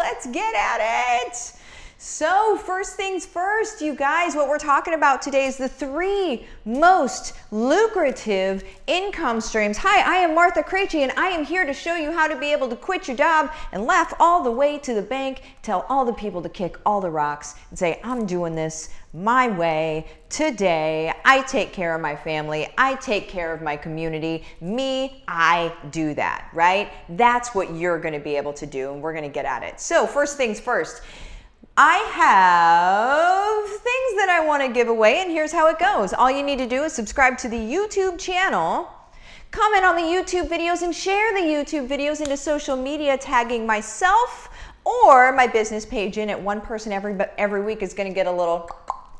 let's get at it. So first things first, you guys, what we're talking about today is the 3 most lucrative income streams. Hi, I am Martha Krejci, and I am here to show you how to be able to quit your job and laugh all the way to the bank, tell all the people to kick all the rocks and say, I'm doing this my way today. I take care of my family. I take care of my community. Me, I do that, right? That's what you're going to be able to do, and we're going to get at it. So first things first, I have things that I want to give away, and here's how it goes. All you need to do is subscribe to the YouTube channel, comment on the YouTube videos, and share the YouTube videos into social media, tagging myself or my business page in it. One person every week is going to get a little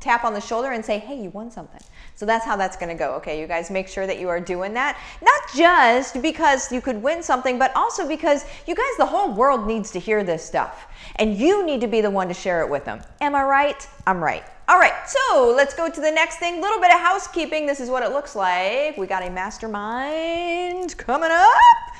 tap on the shoulder and say, hey, you won something. So that's how that's going to go. Okay, you guys make sure that you are doing that. Not just because you could win something, but also because you guys, the whole world needs to hear this stuff. And you need to be the one to share it with them. Am I right? I'm right. All right, so let's go to the next thing. Little bit of housekeeping. This is what it looks like. We got a mastermind coming up.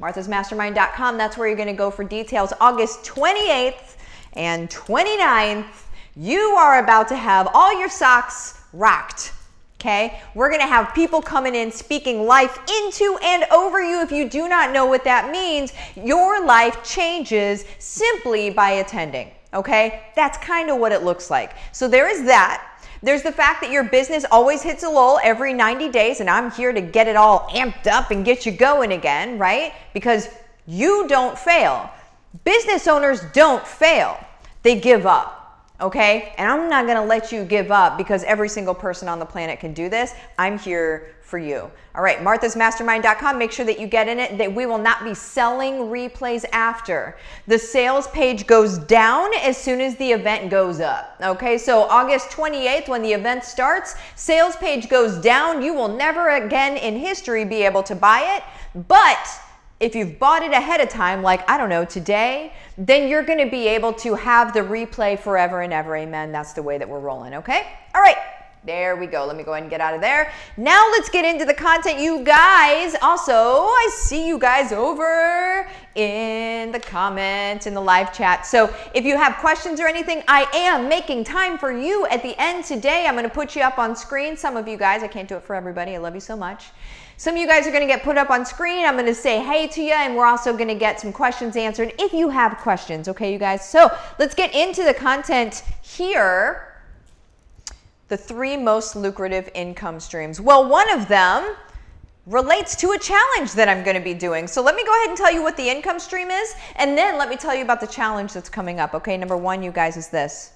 marthasmastermind.com. That's where you're going to go for details. August 28th and 29th. You are about to have all your socks rocked. Okay, we're going to have people coming in speaking life into and over you. If you do not know what that means, your life changes simply by attending. Okay, that's kind of what it looks like. So there is that. There's the fact that your business always hits a lull every 90 days, and I'm here to get it all amped up and get you going again, right? Because you don't fail. Business owners don't fail. They give up. Okay, and I'm not going to let you give up because every single person on the planet can do this. I'm here for you. All right, marthasmastermind.com. Make sure that you get in it. That we will not be selling replays after. The sales page goes down as soon as the event goes up. Okay, so August 28th, when the event starts, sales page goes down. You will never again in history be able to buy it. But if you've bought it ahead of time, like, I don't know, today, then you're going to be able to have the replay forever and ever. Amen. That's the way that we're rolling. Okay. All right. There we go. Let me go ahead and get out of there. Now let's get into the content, you guys. Also, I see you guys over in the comments, in the live chat. So if you have questions or anything, I am making time for you at the end today. I'm going to put you up on screen. Some of you guys, I can't do it for everybody. I love you so much. Some of you guys are going to get put up on screen. I'm going to say hey to you, and we're also going to get some questions answered if you have questions. Okay, you guys? So let's get into the content here. The 3 most lucrative income streams. Well, one of them relates to a challenge that I'm going to be doing. So let me go ahead and tell you what the income stream is, and then let me tell you about the challenge that's coming up. Okay, number 1, you guys, is this.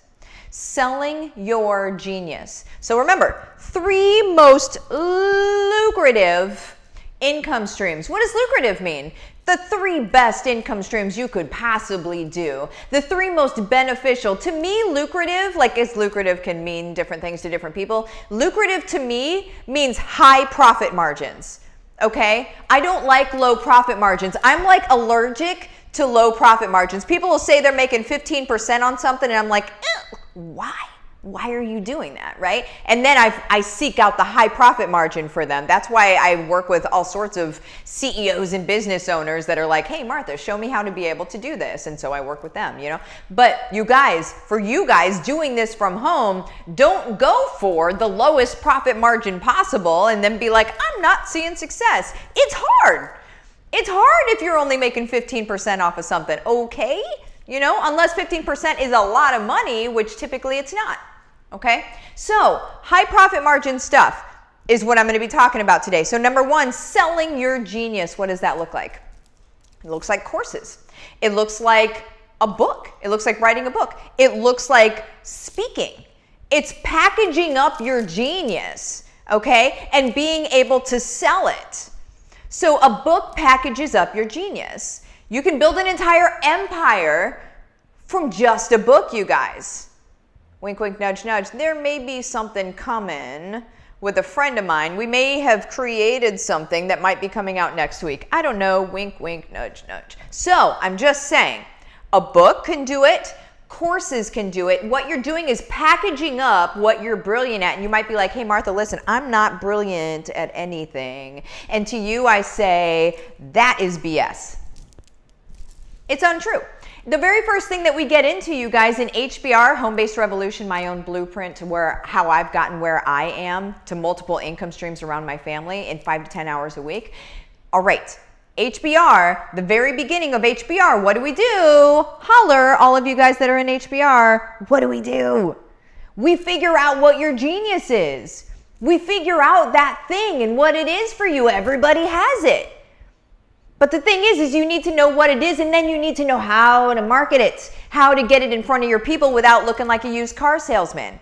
Selling your genius. So remember, 3 most lucrative income streams. What does lucrative mean? The 3 best income streams you could possibly do. The 3 most beneficial. To me, lucrative, like as lucrative can mean different things to different people. Lucrative to me means high profit margins. Okay? I don't like low profit margins. I'm like allergic to low profit margins. People will say they're making 15% on something, and I'm like, why? Why are you doing that, right? And then I seek out the high profit margin for them. That's why I work with all sorts of CEOs and business owners that are like, hey, Martha, show me how to be able to do this. And so I work with them, you know. But you guys, for you guys doing this from home, don't go for the lowest profit margin possible and then be like, I'm not seeing success. It's hard. It's hard if you're only making 15% off of something, okay? You know, unless 15% is a lot of money, which typically it's not, okay? So high profit margin stuff is what I'm going to be talking about today. So number 1, selling your genius. What does that look like? It looks like courses. It looks like a book. It looks like writing a book. It looks like speaking. It's packaging up your genius, okay, and being able to sell it. So a book packages up your genius. You can build an entire empire from just a book, you guys. Wink, wink, nudge, nudge. There may be something coming with a friend of mine. We may have created something that might be coming out next week. I don't know. Wink, wink, nudge, nudge. So I'm just saying, a book can do it. Courses can do it. What you're doing is packaging up what you're brilliant at. And you might be like, hey, Martha, listen, I'm not brilliant at anything. And to you, I say, that is BS. It's untrue. The very first thing that we get into, you guys, in HBR, Home-Based Revolution, my own blueprint to how I've gotten where I am to multiple income streams around my family in 5 to 10 hours a week. All right, HBR, the very beginning of HBR, what do we do? Holler, all of you guys that are in HBR, what do? We figure out what your genius is. We figure out that thing and what it is for you. Everybody has it. But the thing is you need to know what it is, and then you need to know how to market it, how to get it in front of your people without looking like a used car salesman.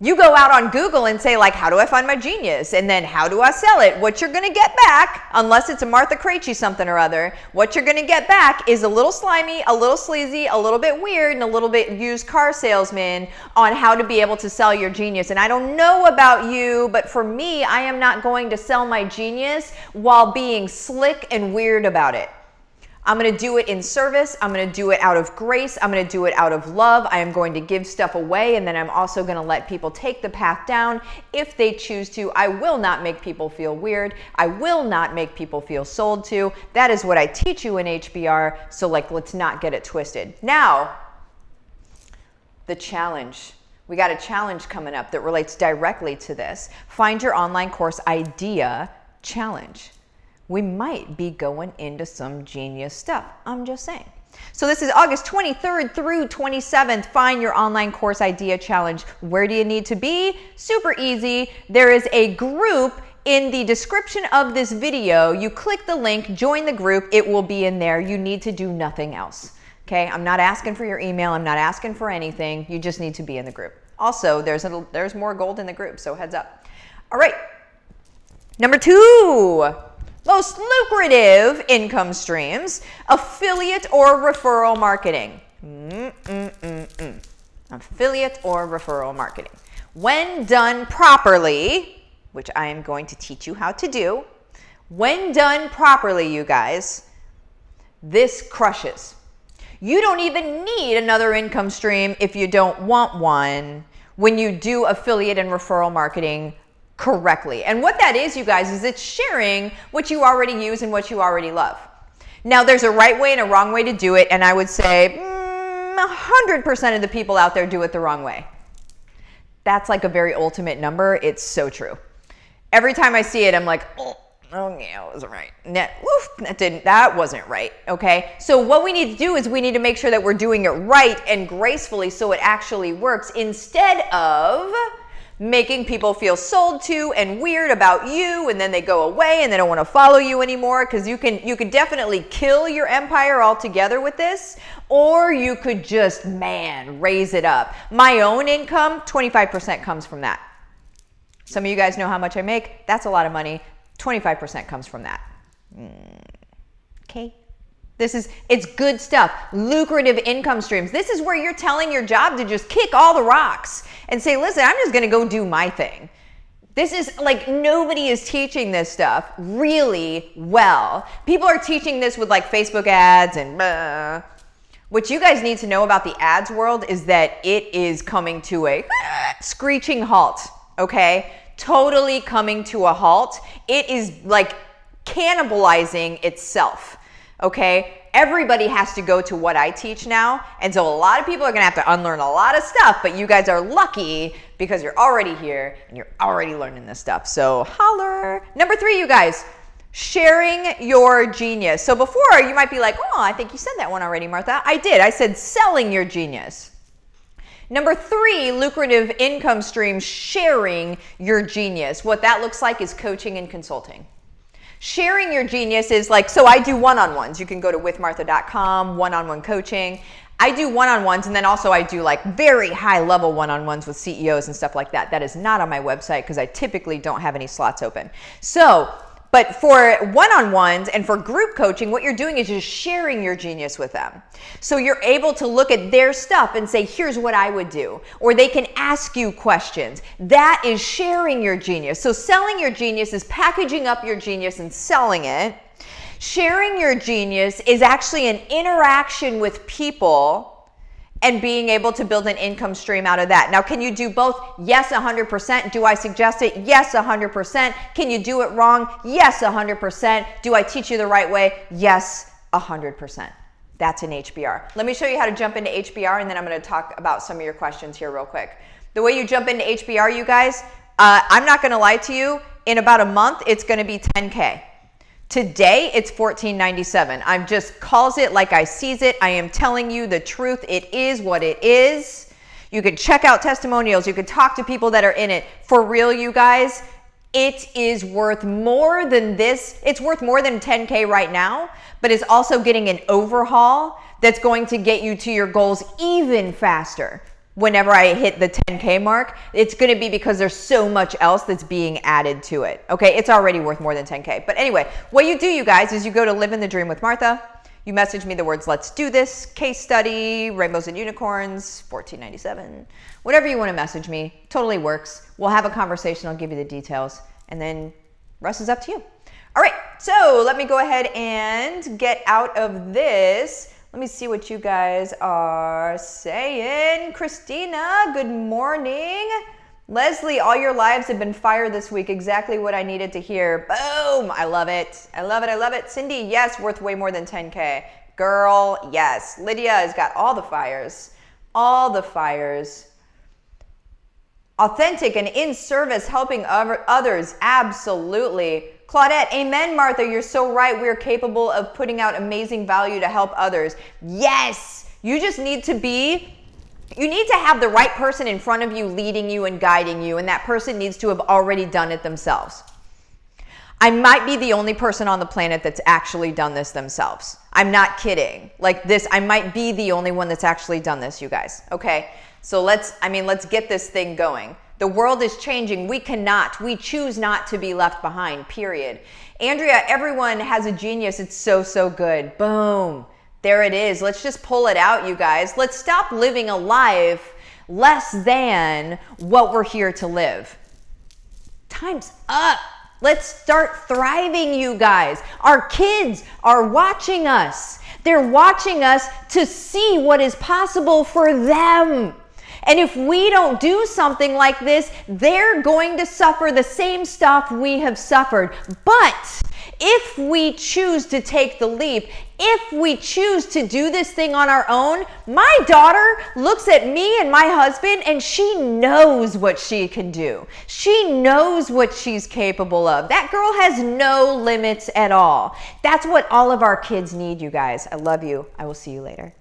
You go out on Google and say, like, how do I find my genius? And then how do I sell it? What you're going to get back, unless it's a Martha Krejci something or other, what you're going to get back is a little slimy, a little sleazy, a little bit weird, and a little bit used car salesman on how to be able to sell your genius. And I don't know about you, but for me, I am not going to sell my genius while being slick and weird about it. I'm going to do it in service. I'm going to do it out of grace. I'm going to do it out of love. I am going to give stuff away, and then I'm also going to let people take the path down if they choose to. I will not make people feel weird. I will not make people feel sold to. That is what I teach you in HBR, so let's not get it twisted. Now, the challenge. We got a challenge coming up that relates directly to this. Find your online course idea challenge. We might be going into some genius stuff. I'm just saying. So this is August 23rd through 27th. Find your online course idea challenge. Where do you need to be? Super easy. There is a group in the description of this video. You click the link, join the group. It will be in there. You need to do nothing else. Okay? I'm not asking for your email. I'm not asking for anything. You just need to be in the group. Also, there's more gold in the group, so heads up. All right. Number 2. Most lucrative income streams, affiliate or referral marketing. Affiliate or referral marketing. When done properly, which I am going to teach you how to do, when done properly, you guys, this crushes. You don't even need another income stream if you don't want one when you do affiliate and referral marketing correctly. And what that is, you guys, is it's sharing what you already use and what you already love. Now, there's a right way and a wrong way to do it, and I would say 100% of the people out there do it the wrong way. That's like a very ultimate number. It's so true. Every time I see it, I'm like, oh yeah, it wasn't right. That wasn't right, okay? So what we need to do is we need to make sure that we're doing it right and gracefully so it actually works, instead of making people feel sold to and weird about you, and then they go away and they don't want to follow you anymore, because you could definitely kill your empire altogether with this, or you could just, raise it up. My own income, 25% comes from that. Some of you guys know how much I make. That's a lot of money. 25% comes from that. Okay. It's good stuff. Lucrative income streams. This is where you're telling your job to just kick all the rocks and say, listen, I'm just going to go do my thing. This is like, nobody is teaching this stuff really well. People are teaching this with like Facebook ads and blah. What you guys need to know about the ads world is that it is coming to a screeching halt, okay? Totally coming to a halt. It is like cannibalizing itself. Okay, everybody has to go to what I teach now, and so a lot of people are gonna have to unlearn a lot of stuff, but you guys are lucky because you're already here and you're already learning this stuff, so holler. Number 3, you guys, sharing your genius. So before, you might be like, oh, I think you said that one already, Martha. I did. I said selling your genius. Number 3, lucrative income stream, sharing your genius. What that looks like is coaching and consulting. Sharing your genius is like, so I do one-on-ones. You can go to withmartha.com, one-on-one coaching. I do one-on-ones, and then also I do like very high-level one-on-ones with CEOs and stuff like that. That is not on my website because I typically don't have any slots open. So, but for one-on-ones and for group coaching, what you're doing is just sharing your genius with them. So you're able to look at their stuff and say, here's what I would do. Or they can ask you questions. That is sharing your genius. So selling your genius is packaging up your genius and selling it. Sharing your genius is actually an interaction with people and being able to build an income stream out of that. Now, can you do both? Yes, 100%. Do I suggest it? Yes, 100%. Can you do it wrong? Yes, 100%. Do I teach you the right way? Yes, 100%. That's an HBR. Let me show you how to jump into HBR, and then I'm going to talk about some of your questions here real quick. The way you jump into HBR, you guys, I'm not going to lie to you. In about a month, it's going to be 10K. Today, it's $14.97. I'm just calls it like I sees it. I am telling you the truth. It is what it is. You can check out testimonials. You can talk to people that are in it. For real, you guys, it is worth more than this. It's worth more than 10K right now, but it's also getting an overhaul that's going to get you to your goals even faster. Whenever I hit the 10K mark, it's going to be because there's so much else that's being added to it. Okay, it's already worth more than 10K. But anyway, what you do, you guys, is you go to Livin the Dream with Martha. You message me the words, let's do this, case study, rainbows and unicorns, $14.97. Whatever you want to message me, totally works. We'll have a conversation. I'll give you the details. And then rest is up to you. All right, so let me go ahead and get out of this. Let me see what you guys are saying. Christina, good morning. Leslie, all your lives have been fire this week. Exactly what I needed to hear. Boom. I love it. I love it. I love it. Cindy, yes, worth way more than 10K. Girl, yes. Lydia has got all the fires. All the fires. Authentic and in service, helping others. Absolutely. Claudette, amen, Martha. You're so right. We're capable of putting out amazing value to help others. Yes. You just need to have the right person in front of you, leading you and guiding you. And that person needs to have already done it themselves. I might be the only person on the planet that's actually done this themselves. I'm not kidding. Like this, I might be the only one that's actually done this, you guys. Okay. So let's get this thing going. The world is changing. We choose not to be left behind, period. Andrea, everyone has a genius. It's so, so good. Boom. There it is. Let's just pull it out, you guys. Let's stop living a life less than what we're here to live. Time's up. Let's start thriving, you guys. Our kids are watching us. They're watching us to see what is possible for them. And if we don't do something like this, they're going to suffer the same stuff we have suffered. But if we choose to take the leap, if we choose to do this thing on our own, my daughter looks at me and my husband and she knows what she can do. She knows what she's capable of. That girl has no limits at all. That's what all of our kids need, you guys. I love you. I will see you later.